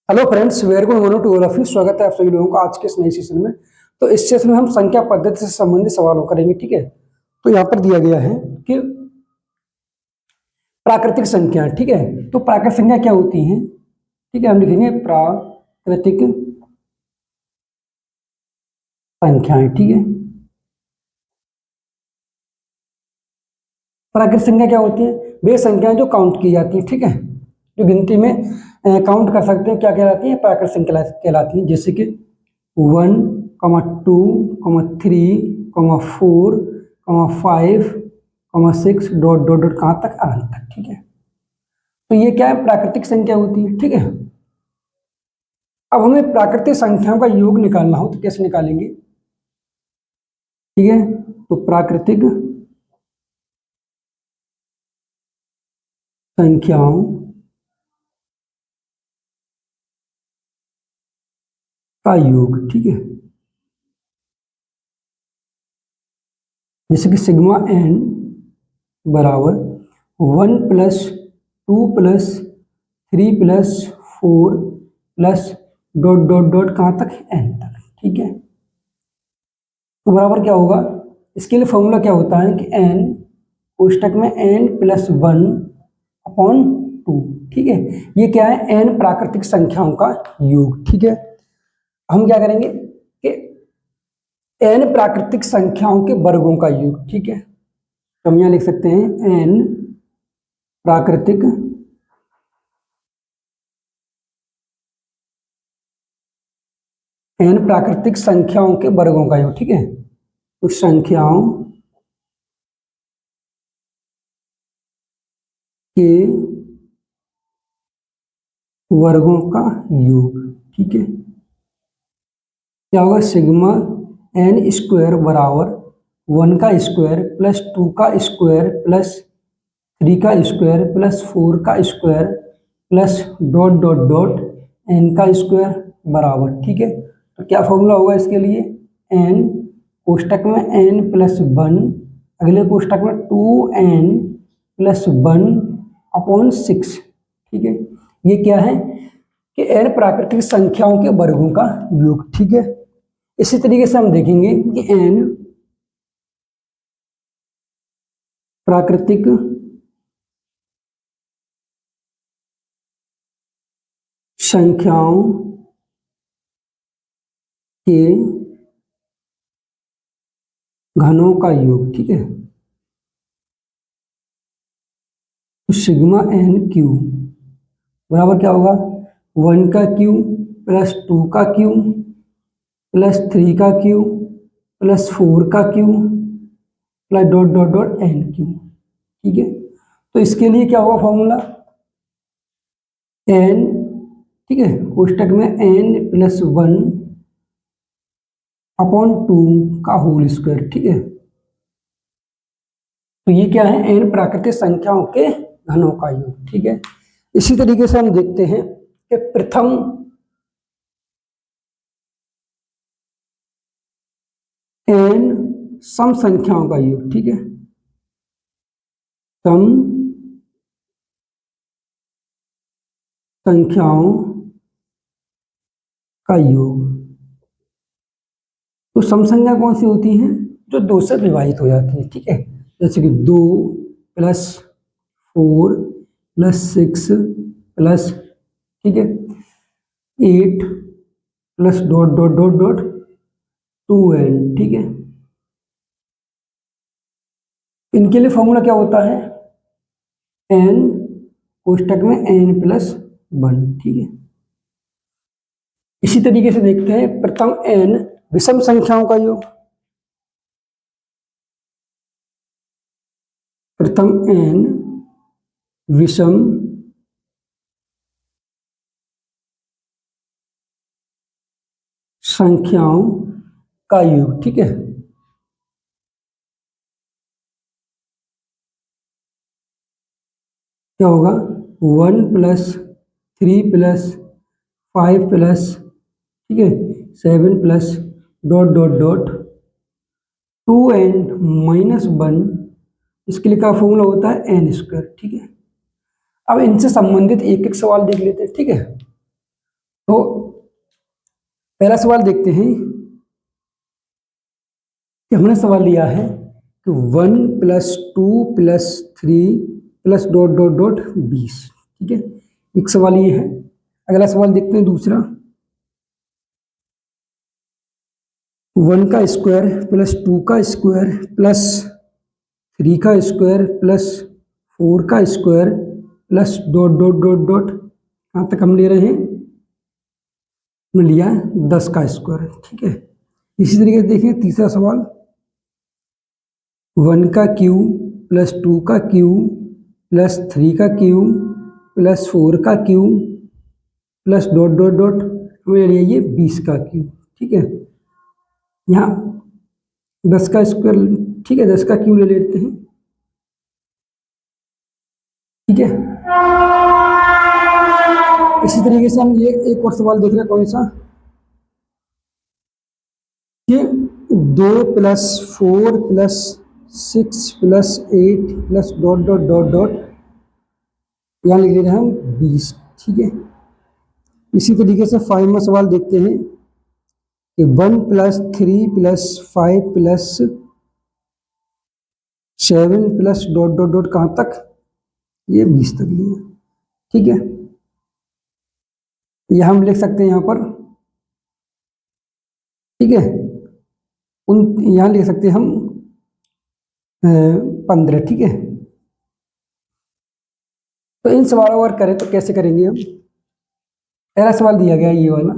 Hello friends, very good morning to all of you. स्वागत है आप सभी लोगों का आज के इस नए सेशन में। तो इस सेशन में हम संख्या पद्धति से संबंधित सवालों करेंगे। ठीक है, तो यहाँ पर दिया गया है कि प्राकृतिक संख्या। ठीक है, तो प्राकृतिक संख्या क्या होती है? ठीक है, हम लिखेंगे प्राकृतिक संख्याएं। ठीक है, प्राकृतिक संख्या क्या होती है? वे संख्याएं जो काउंट की जाती है। ठीक है, जो गिनती में काउंट कर सकते हैं, क्या कहलाती है? प्राकृतिक संख्या कहलाती है। जैसे कि 1, 2, 3, 4, 5, 6 डॉट डॉट डॉट कहाँ तक? अनंत तक। ठीक है, तो ये क्या है? प्राकृतिक संख्या होती है। ठीक है, अब हमें प्राकृतिक संख्याओं का योग निकालना हो तो कैसे निकालेंगे? ठीक है, तो प्राकृतिक संख्याओं का योग। ठीक है, जैसे कि सिग्मा एन बराबर 1 + 2 + 3 + 4 प्लस डॉट डॉट डॉट कहाँ तक? एन तक। ठीक है, तो बराबर क्या होगा? इसके लिए फॉर्मूला क्या होता है कि एन कोष्टक में n+1/2। ठीक है, ये क्या है? एन प्राकृतिक संख्याओं का योग। ठीक है, हम क्या करेंगे कि एन प्राकृतिक संख्याओं के वर्गों का योग। ठीक है, तो हम यहाँ लिख सकते हैं एन प्राकृतिक संख्याओं के वर्गों का योग। ठीक है, तो संख्याओं के वर्गों का योग। ठीक है, क्या होगा? सिग्मा एन स्क्वायर बराबर 1 का स्क्वायर प्लस 2 का स्क्वायर प्लस 3 का स्क्वायर प्लस 4 का square plus dot dot dot N का स्क्वायर बराबर। ठीक है, तो क्या फॉर्मूला होगा इसके लिए? एन कोष्टक में n+1, अगले कोष्टक में 2n+1/6। ठीक है, ये क्या है कि एन प्राकृतिक संख्याओं के वर्गों का योग। ठीक है, इसी तरीके से हम देखेंगे कि एन प्राकृतिक संख्याओं के घनों का योग। ठीक है, तो सिग्मा एन क्यू बराबर क्या होगा? 1 का क्यू प्लस 2 का क्यू प्लस 3 का क्यू प्लस 4 का cube plus dot dot dot N cube. ठीक है, तो इसके लिए क्या होगा फॉर्मूला? एन, ठीक है, कोष्टक में n+1/2 का होल स्क्वायर। ठीक है, तो ये क्या है? एन प्राकृतिक संख्याओं के घनों का योग। ठीक है, इसी तरीके से हम देखते हैं कि प्रथम एन सम संख्याओं का योग। ठीक है, सम संख्याओं का योग। तो सम संख्या कौन सी होती हैं? जो 2 से विभाजित हो जाती है। ठीक है, जैसे कि 2 + 4 + 6 प्लस, ठीक है, 8 plus dot dot dot dot 2n। ठीक है, इनके लिए फॉर्मूला क्या होता है? n कोष्टक में n+1। ठीक है, इसी तरीके से देखते हैं प्रथम n विषम संख्याओं का योग। प्रथम n विषम संख्याओं का योग। ठीक है, क्या होगा? 1 + 3 + 5 प्लस, ठीक है, 7 plus dot dot dot 2n-1। इसके लिए क्या फॉर्मूला होता है? n square. ठीक है, अब इनसे संबंधित एक एक सवाल देख लेते हैं। ठीक है, तो पहला सवाल देखते हैं कि हमने सवाल लिया है कि 1 + 2 + 3 + डॉट डॉट डॉट 20, ठीक है, एक सवाल ये है। अगला सवाल देखते हैं दूसरा, 1 का स्क्वायर + 2 का स्क्वायर + 3 का स्क्वायर + 4 का square + dot dot dot dot, कहाँ तक हम ले रहे हैं, में लिया है 10 का स्क्वायर, ठीक है। इसी तरीके से देखें तीसरा सवाल, 1 का क्यूब + 2 का क्यूब + 3 का क्यूब + 4 का क्यूब + डॉट डॉट डॉट, हमें लिया ये 20 का क्यूब, ठीक है। यहाँ 10 का स्क्वायर, ठीक है, 10 का क्यूब ले लेते हैं, ठीक है। इसी तरीके से हम ये एक और सवाल देख रहे हैं, कौन सा, कि 2 + 4 + 6 + 8 + डॉट डॉट डॉट डॉट, यहाँ लिख ले रहे हैं हम 20, ठीक है। इसी तरीके से 5वां सवाल देखते हैं कि 1 + 3 + 5 + 7 + डॉट डॉट डॉट, कहाँ तक, ये 20 तक लिया, ठीक है। यह हम लिख सकते हैं यहाँ पर, ठीक है, यहाँ लिख सकते हैं हम 15, ठीक है। तो इन सवालों पर करें तो कैसे करेंगे हम, पहला सवाल दिया गया ये वाला,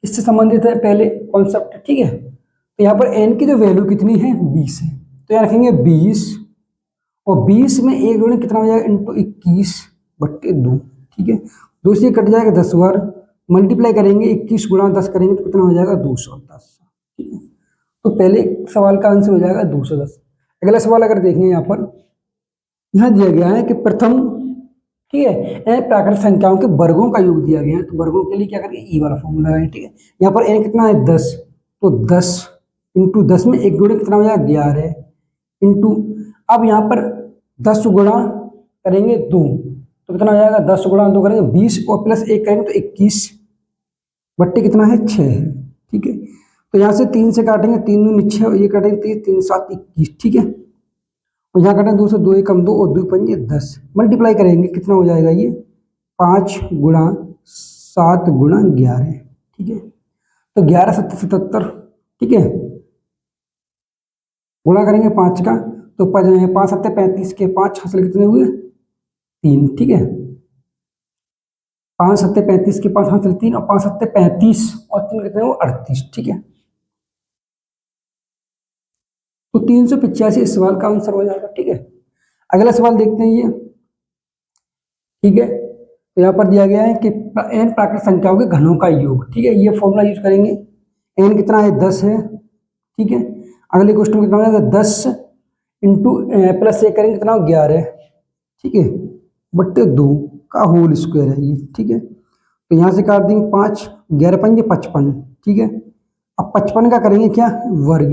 इससे संबंधित है पहले कॉन्सेप्ट, ठीक है। तो यहाँ पर n की जो वैल्यू कितनी है, 20 है, तो यहाँ रखेंगे 20, और 20 में एक गुणे कितना हो जाएगा, इंटू 21/2, ठीक है। 2 से कट जाएगा 10 बार, मल्टीप्लाई करेंगे 21 × 10 करेंगे तो कितना हो जाएगा, 210, ठीक है। तो पहले सवाल का आंसर हो जाएगा 210। अगला सवाल अगर देखेंगे यहाँ पर, यहाँ दिया गया है कि प्रथम, ठीक है, प्राकृत संख्याओं के वर्गों का योग दिया गया है, तो वर्गों के लिए क्या करेंगे, ई वाला फॉर्मूला है, ठीक है। यहाँ पर n कितना है, 10, तो 10 × 10 में एक गुणे कितना हो जाएगा, 11, इंटू, अब यहाँ पर 10 गुणा करेंगे 2, तो कितना हो जाएगा, 10 गुणा 2 करेंगे 20, और +1 करेंगे तो 21 बट्टे कितना है, 6 है, ठीक है। तो यहाँ से 3 से काटेंगे, 3 दूनी 6, और ये काटेंगे 3, 3 7 21, ठीक है। और यहाँ काटेंगे 2 से 2 1 2, और 2 5 10, मल्टीप्लाई करेंगे कितना हो जाएगा, ये 5 × 7 × 11, ठीक है। तो 11 7 77, ठीक है, गुणा करेंगे 5 का, तो 5 7 35 के 5 हासिल कितने हुए, 3, ठीक है। 5 7 35 के 5 हासिल 3, और 5 7 35 और 3 कितने हुए, 38, ठीक है। तो 385 इस सवाल का आंसर हो जाएगा, ठीक है। अगला सवाल देखते हैं ये, ठीक है। तो यहाँ पर दिया गया है कि n प्राकृत संख्याओं के घनों का योग, ठीक है, ये फॉर्मूला यूज करेंगे। n कितना है, 10 है, ठीक है। अगले क्वेश्चन में कितना हो जाएगा, 10 इंटू +1 करेंगे कितना, 11, ठीक है, बट्टे 2 का होल स्क्वायर है ये, ठीक है। तो यहाँ से काट देंगे 5, 11 5 55, ठीक है। अब 55 का करेंगे क्या, वर्ग,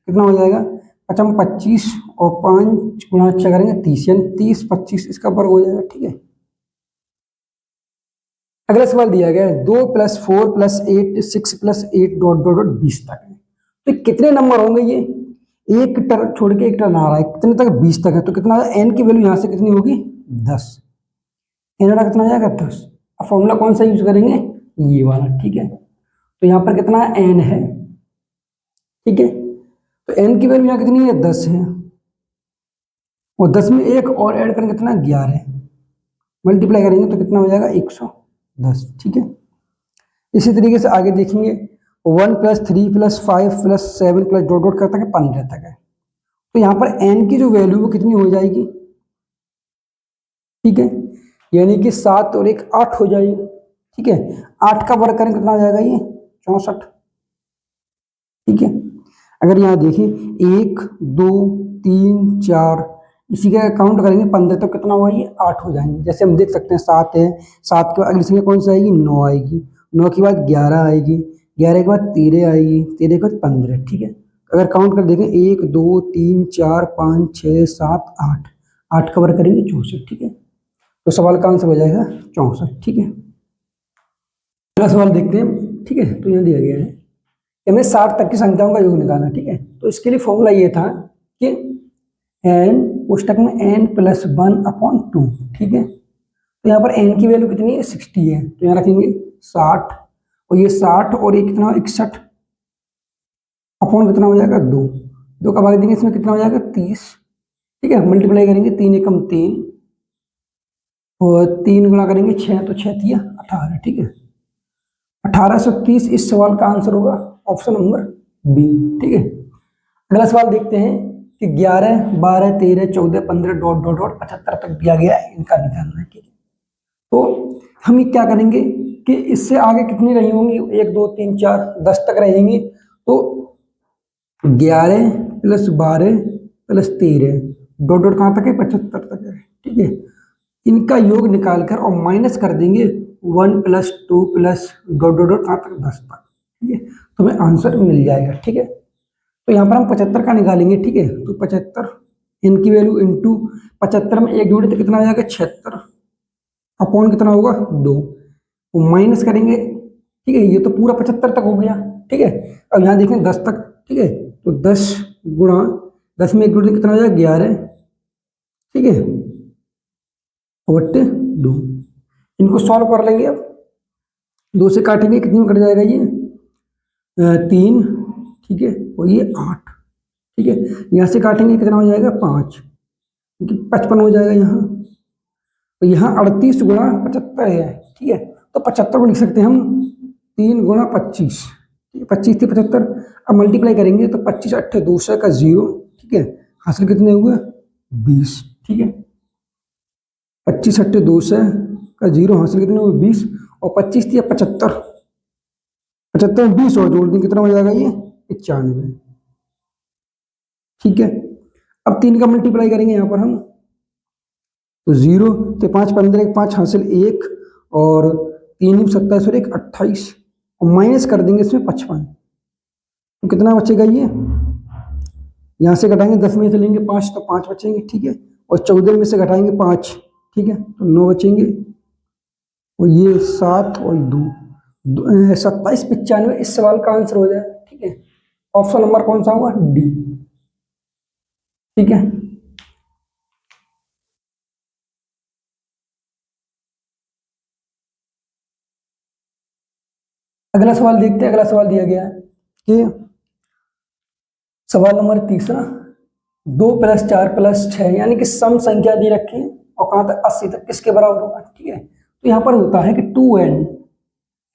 कितना हो जाएगा, 55 25, और 5 × 6 करेंगे 30, यानी 30 25 इसका वर्ग हो जाएगा, ठीक है। अगला सवाल दिया गया है 2 + 4 + 8 6 + 8 डॉट डॉट डॉट 20 तक है, तो कितने नंबर होंगे ये, एक टर्म छोड़ के एक टर्म आ रहा है, कितने तक, 20 तक है, तो कितना n की वैल्यू यहाँ से कितनी होगी, 10, n वाला कितना हो जाएगा, 10। अब फॉर्मूला कौन सा यूज करेंगे, ये वाला, ठीक है। तो यहाँ पर कितना n है, ठीक है, तो n की वैल्यू यहाँ कितनी है, 10 है, और 10 में एक और ऐड करेंगे कितना, 11, मल्टीप्लाई करेंगे तो कितना हो जाएगा, 110, ठीक है। इसी तरीके से आगे देखेंगे, 1 + 3 + 5 + 7 + डॉट डॉट करता है 15 तक है, तो यहाँ पर n की जो वैल्यू वो कितनी हो जाएगी, ठीक है, यानी कि 7 और 1 8 हो जाएगी, ठीक है। 8 का वर्ग करें कितना हो जाएगा, ये 64, ठीक है। अगर यहाँ देखें 1 2 3 4, इसी का काउंट करेंगे 15, तो कितना हुआ, ये 8 हो जाएंगे। जैसे हम देख सकते हैं 7 है, 7 के बाद अगली संख्या कौन सी आएगी, 9 आएगी, 9 के बाद 11 आएगी, 11 के बाद 13 आएगी, 13 के बाद 15, ठीक है। अगर काउंट कर देखें 1 2 3 4 5 6 7 8, 8 का वर्ग करेंगे 64, ठीक है। तो सवाल का आंसर हो जाएगा 64, ठीक है। अगला सवाल देखते हैं। ठीक है, तो यहाँ दिया गया है कि हमें 60 तक की संख्याओं का योग निकालना है। ठीक है, तो इसके लिए फॉर्मूला ये था कि n पुस्तक में n+1/2। ठीक है, तो यहाँ पर n की वैल्यू कितनी है, 60 है, तो यहाँ रखेंगे 60, और ये 60 और ये कितना 61 अपॉन कितना हो जाएगा 2, 2 का भाग देंगे इसमें कितना हो जाएगा 30। ठीक है, मल्टीप्लाई करेंगे 3 एकम 3 और 3 गुणा करेंगे 6, तो 6 तिया 18। ठीक है, 1830 इस सवाल का आंसर होगा ऑप्शन नंबर बी। ठीक है, अगला सवाल देखते हैं कि 11, 12, 13, 14, 15 डॉट डॉट डॉट 75 तक दिया गया है, इनका निकालना है। ठीक है, तो हम ये क्या करेंगे कि इससे आगे कितनी रही होंगी, 1 2 3 4 10 तक रहेंगी, तो 11 + 12 + 13 डॉट डॉट कहाँ तक है, 75 तक है। ठीक है, इनका योग निकालकर और माइनस कर देंगे 1 + 2 + डॉट डॉट डॉट कहाँ तक 10 तक। ठीक है, तो हमें आंसर मिल जाएगा। ठीक है, तो यहाँ पर हम 75 का निकालेंगे। ठीक है, तो 75 इनकी वैल्यू इंटू 75 में 1 जोड़े तो कितना हो जाएगा 76 अपॉन कितना होगा 2, तो माइनस करेंगे। ठीक है, ये तो पूरा 75 तक हो गया। ठीक है, अब यहाँ देखें 10 तक। ठीक है, तो 10 गुणा 10 में 1 जोड़े कितना हो जाएगा 11। ठीक है, और 2 इनको सॉल्व कर लेंगे। अब 2 से काटेंगे कितने में कट जाएगा ये 3। ठीक है, और ये 8। ठीक है, यहाँ से काटेंगे कितना हो जाएगा 5, क्योंकि 55 हो जाएगा यहाँ, तो यहाँ 38 गुणा 75 है। ठीक है, तो 75 को लिख सकते हैं हम 3 गुणा 25। 25 थी 75, अब मल्टीप्लाई करेंगे तो 25 8 200 का 0। ठीक है, हासिल कितने हुए 20। ठीक है, 25 8 200 का 0 हासिल कितने हुए 20, और 25 थी 75, 75 में 20 और जोड़ दें कितना हो जाएगा ये 95। ठीक है, अब 3 का मल्टीप्लाई करेंगे यहाँ पर हम, तो 0 तो 5 15 5 हासिल 1, और 3 27 और 1 28, और माइनस कर देंगे इसमें 55, तो कितना बचेगा ये, यहाँ से घटाएंगे 10 में चलेंगे 5 तो 5 बचेंगे। ठीक है, और 14 में से घटाएंगे 5। ठीक है, तो 9 बचेंगे, और ये 7 और 2 27 95 इस सवाल का आंसर हो जाए। ठीक है, ऑप्शन नंबर कौन सा होगा, डी। ठीक है, अगला सवाल देखते हैं। अगला सवाल दिया गया है कि सवाल नंबर तीसरा, 2 + 4 + 6 यानी कि सम संख्या दी रखी है और कहाँ तक 80 तक किसके बराबर होगा। ठीक है, तो यहाँ पर होता है कि 2n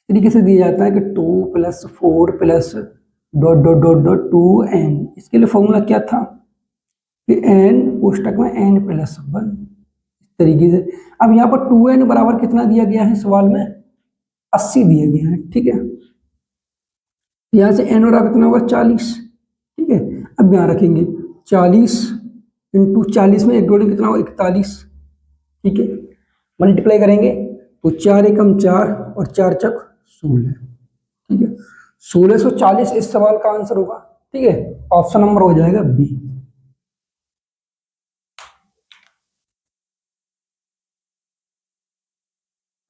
तरीके से दिया जाता है कि 2 + 4 + dot dot dot dot 2n। इसके लिए फॉर्मूला क्या था कि n कोष्टक में n+1 इस तरीके से। अब यहाँ पर 2n बराबर कितना दिया गया है सवाल में, 80 दिया गया है। ठीक है, यहाँ से n बराबर कितना होगा 40। ठीक है, अब यहाँ रखेंगे 40 इंटू 40 में 1 जोड़ेंगे कितना होगा 41। ठीक है, मल्टीप्लाई करेंगे तो 4 एकम 4 और 4 चक 16। ठीक है, 1640 इस सवाल का आंसर होगा। ठीक है, ऑप्शन नंबर हो जाएगा बी।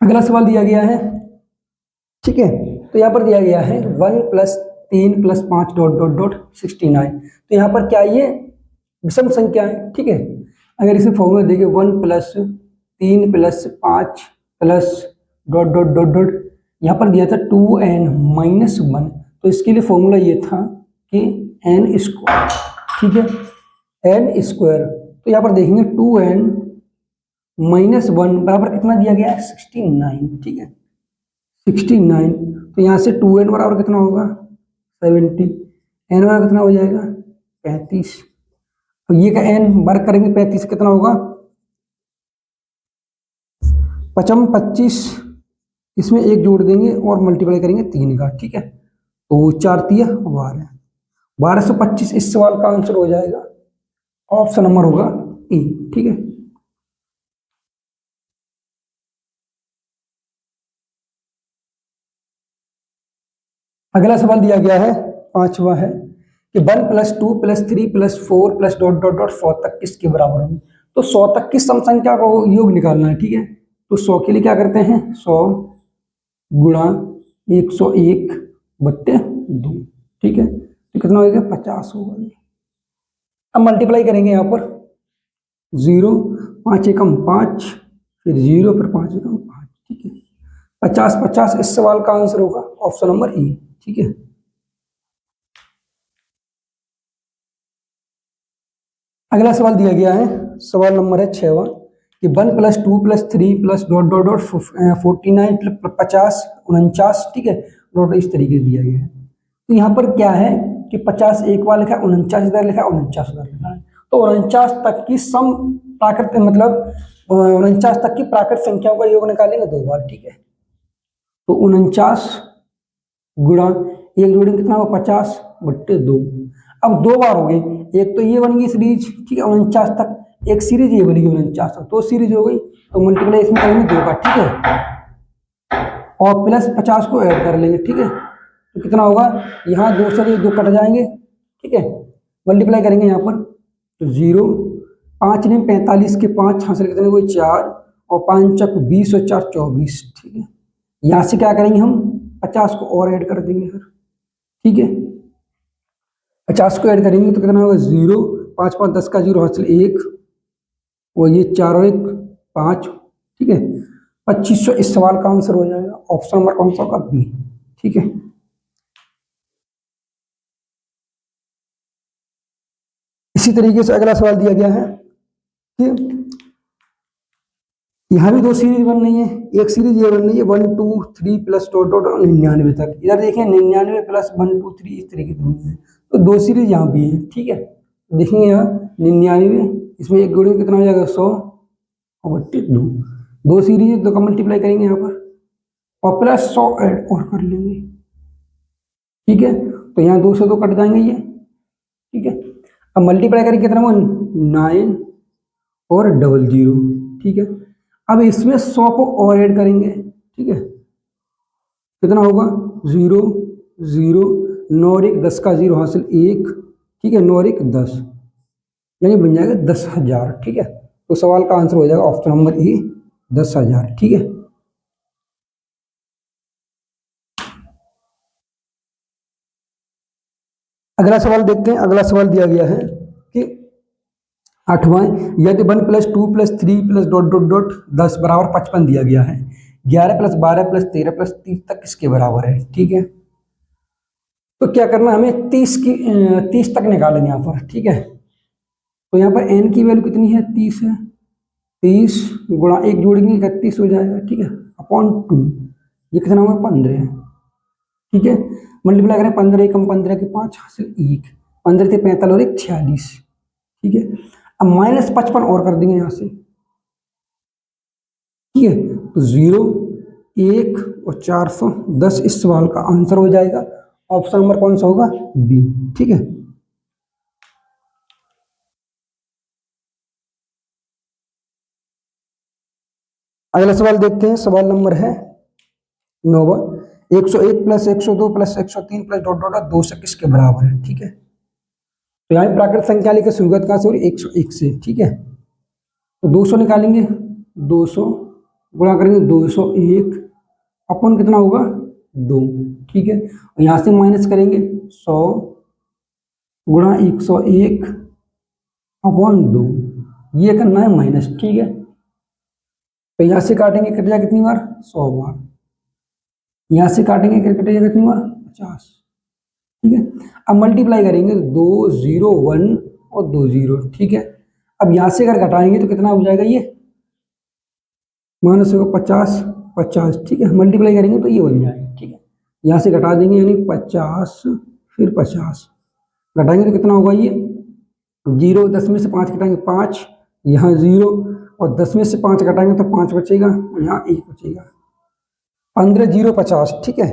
अगला सवाल दिया गया है। ठीक है, तो यहाँ पर दिया गया है 1 + 3 + 5 डॉट डॉट डॉट 69। तो यहाँ पर क्या ये विषम संख्या है। ठीक है, अगर इसे फॉर्मूला देंगे 1 + 3 + 5 + डॉट डॉट डॉट डॉट, यहाँ पर दिया था 2n - 1, तो इसके लिए फॉर्मूला ये था कि n²। ठीक है, n², तो यहाँ पर देखेंगे 2n - 1 बराबर कितना दिया गया है 69। ठीक है, 69, तो यहाँ से 2n बराबर कितना होगा 70, n बराबर कितना हो जाएगा 35, तो ये का n वर्ग करेंगे 35 कितना होगा 25, इसमें 1 जोड़ देंगे और मल्टीप्लाई करेंगे 3 का। ठीक है, तो 4 तिया 12, 1225 इस सवाल का आंसर हो जाएगा। ऑप्शन नंबर होगा ए। ठीक है, अगला सवाल दिया गया है, पांचवा है कि 1 + 2 + 3 + 4 + डॉट डॉट डॉट 100 तक किसके बराबर होगी। तो 100 तक की सम संख्या को योग निकालना है। ठीक है, तो 100 के लिए क्या करते हैं 100 गुणा 101 बट्टे 2, ठीक है। तो कितना हो गया 50 होगा ये। अब मल्टीप्लाई करेंगे यहाँ पर 0, 5 एकम 5, फिर 0, फिर 5 एकम 5, ठीक है। 50 50 इस सवाल का आंसर होगा ऑप्शन नंबर ए, ठीक है। अगला सवाल दिया गया है, सवाल नंबर है 6वां कि 1 + 2 + 3 + डॉट डॉट डॉट 49 + 50 49, ठीक है, डॉट इस तरीके से दिया गया है। तो यहाँ पर क्या है कि 50 एक बार लिखा, 49 इधर लिखा, 49 उधर लिखा है। तो 49 तक की सम प्राकृत मतलब 49 तक की प्राकृत संख्याओं का योग निकालेंगे 2 बार, ठीक है। तो 49 गुणा एक जोड़ेंगे कितना होगा 50 बट्टे 2। अब 2 बार हो गई, एक तो ये बन गई सीरीज, ठीक है 49 तक, एक सीरीज ये बनेगी 49 तक, तो सीरीज हो गई। तो मल्टीप्लाई इसमें करेंगे 2 का, ठीक है, और प्लस 50 को ऐड कर लेंगे, ठीक है। तो कितना होगा, यहाँ 2 से 2 कट जाएंगे, ठीक है। मल्टीप्लाई करेंगे यहाँ पर तो 0, 5 ने 45 के 5 हासिल कितने हुए 4, और 5 चक 20 और 4 24, ठीक है। यहाँ से क्या करेंगे हम 50 को और ऐड कर देंगे फिर, ठीक है। 50 को ऐड करेंगे तो कितना होगा 0, 5 5 10 का 0 हासिल 1, और ये 4 और 1 5, ठीक है। 2500 इस सवाल का आंसर हो जाएगा, ऑप्शन नंबर कौन सा होगा बी, ठीक है। इसी तरीके से अगला सवाल दिया गया है कि यहाँ भी 2 सीरीज बन रही है, एक सीरीज ये बन रही है 1 2 3 प्लस डॉट डॉट 99 तक, इधर देखिए 99 प्लस 1 2 3 इस तरीके से बनी है। तो 2 सीरीज यहाँ भी है, ठीक है। देखेंगे यहाँ 99, इसमें एक जोड़ेंगे कितना हो जाएगा 100 और बट्टे 2, 2 सीरीज 2 का मल्टीप्लाई करेंगे यहाँ पर और प्लस 100 ऐड और कर लेंगे, ठीक है। तो यहाँ 2 से 2 कट जाएंगे ये, ठीक है। अब मल्टीप्लाई करेंगे कितना हुआ 9 और 00, ठीक है। अब इसमें 100 को और ऐड करेंगे, ठीक है। कितना होगा 0 0, 9 और 1 10 का 0 हासिल 1, ठीक है, 9 और 1 10, यानी बन जाएगा 10,000, ठीक है। तो सवाल का आंसर हो जाएगा ऑप्शन नंबर ए 10,000, ठीक है। अगला सवाल देखते हैं। अगला सवाल दिया गया है कि 8वां, यदि 1 + 2 + 3 + डॉट डॉट डॉट 10 बराबर 55 दिया गया है, 11 + 12 + 13 + 30 तक किसके बराबर है, ठीक है। तो क्या करना हमें 30 तक निकालेंगे यहाँ पर, ठीक है। तो यहाँ पर n की वैल्यू कितनी है 30 है, 30 गुणा 1 जोड़ेंगे 31 हो जाएगा, ठीक है, अपॉन 2, ये कितना होगा 15, ठीक है। मल्टीप्लाई करें 15 एकम 15 के 5 हासिल 1, 15 थे 45 और 1 46, ठीक है। अब -55 और कर देंगे यहाँ से, ठीक है। तो 0 1 और 410 इस सवाल का आंसर हो जाएगा, ऑप्शन नंबर कौन सा होगा बी, ठीक है। अगला सवाल देखते हैं, सवाल नंबर है 9वां, 101 + 102 + 103 + डॉट डॉट 200 किसके बराबर है, ठीक है। तो यहाँ प्राकृत संख्या लेकर शुरुआत कहाँ से हो रही 101 से, ठीक है। तो 200 निकालेंगे, 200 गुणा करेंगे 201 अपन कितना होगा 2, ठीक है। और यहाँ से माइनस करेंगे 100 गुणा 101 अपॉन 2, ये करना है माइनस, ठीक है। तो यहाँ से काटेंगे कट जाएगा कितनी बार 100 बार, यहाँ से काटेंगे कट जाएगा कितनी बार 50, ठीक है। अब मल्टीप्लाई करेंगे 201 और 20, ठीक है। अब यहाँ से अगर घटाएंगे तो कितना हो जाएगा ये माइनस होगा 50 50, ठीक है। मल्टीप्लाई करेंगे तो ये बन जाएगा, ठीक है। यहाँ से घटा देंगे यानी 50 फिर 50, घटाएंगे तो कितना होगा ये 0, 10 में से 5 घटाएंगे 5, यहाँ 0 और 10 में से 5 घटाएंगे तो 5 बचेगा, यहाँ 1 बचेगा, 15 0 50, ठीक है।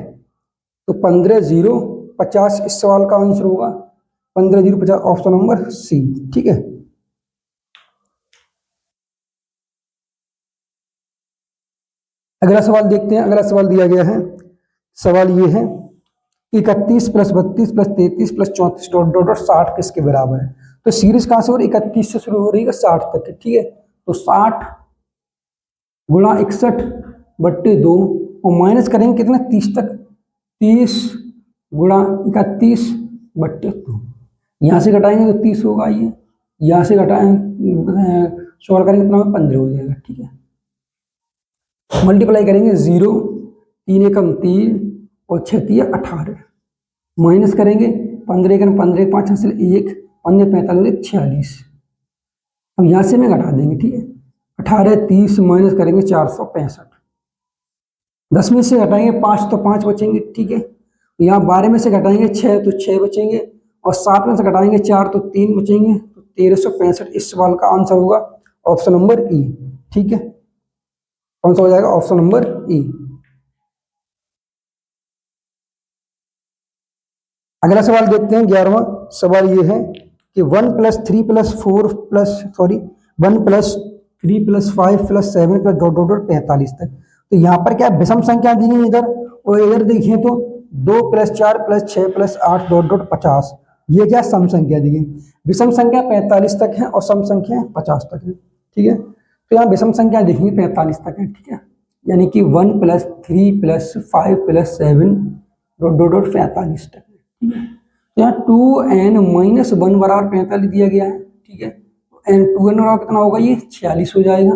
तो 15 0 50 इस सवाल का आंसर होगा 15 0 50, ऑप्शन नंबर सी, ठीक है। अगला सवाल देखते हैं। अगला सवाल दिया गया है, सवाल ये है 31 + 32 + 33 + 34 डॉट डॉट डॉट 60 किसके बराबर है। तो सीरीज कहाँ से हो रही 31 से शुरू हो रही है 60 तक, ठीक है। तो 60 गुणा 61 बट्टे 2 और माइनस करेंगे कितना 30 तक, 30 गुणा 31 बट्टे 2, यहाँ से घटाएंगे तो 30 होगा, ये यहाँ से घटाएं सॉल्व करेंगे कितना 15 हो जाएगा। ठीक है, मल्टीप्लाई करेंगे 0, 3 एकम 3 और 6 3 18, माइनस करेंगे 15 एकम 15 5 हासिल 1, 15 45 46। अब यहाँ से में घटा देंगे। ठीक है, 18 30 माइनस करेंगे 465, 10 में से घटाएंगे 5 तो 5 बचेंगे। ठीक है, यहाँ 12 में से घटाएंगे 6 तो 6 बचेंगे, और 7 में से घटाएंगे 4 तो 3 बचेंगे, तो 1365। इस सवाल का आंसर होगा ऑप्शन नंबर ई। ठीक है, कौन सा हो जाएगा? ऑप्शन नंबर ई। अगला सवाल देखते हैं, 11वां सवाल ये है कि 1 + 3 + 4 1 + 3 + 5 + 7 + ... 45 तक। तो यहाँ पर क्या विषम संख्या दी गई इधर, और इधर देखिए तो 2 + 4 + 6 + 8 ... 50। ये क्या सम संख्या दी गई, विषम संख्या 45 तक है और सम संख्या 50 तक है। ठीक है, तो यहाँ विषम संख्या देखेंगे 45 तक है। ठीक है, यानी कि 1 + 3 + 5 + 7 ... 45 तक। ठीक है, तो यहाँ 2n - 1 बराबर 45 दिया गया है। ठीक है, तो n 2n बराबर कितना होगा, ये 46 हो जाएगा।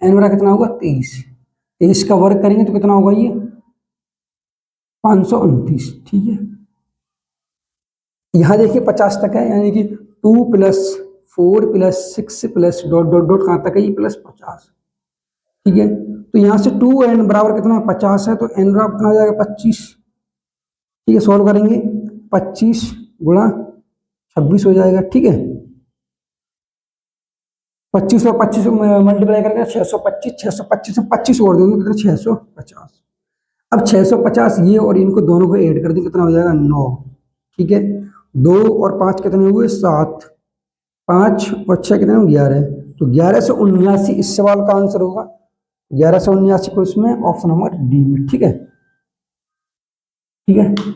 n बराबर कितना होगा 23, 23 का वर्ग करेंगे तो कितना होगा, ये 529। ठीक है, यहाँ देखिए 50 तक है, यानी कि 2 + 4 + 6 + ... कहाँ तक है, ये +50। ठीक है, तो यहाँ से 2n बराबर कितना 50 है, तो n बराबर कितना हो जाएगा 25। ठीक है, सॉल्व करेंगे 25 गुणा 26 हो जाएगा। ठीक है, 25 और 25 मल्टीप्लाई करके 625, 625 में 25 और देंगे कितना 650। अब 650 ये और इनको दोनों को ऐड कर दें कितना हो जाएगा 9। ठीक है, 2 और 5 कितने हुए 7, 5 और 6 कितने 11, तो 1179 इस सवाल का आंसर होगा। 1179 को इसमें ऑप्शन नंबर डी में। ठीक है, ठीक है।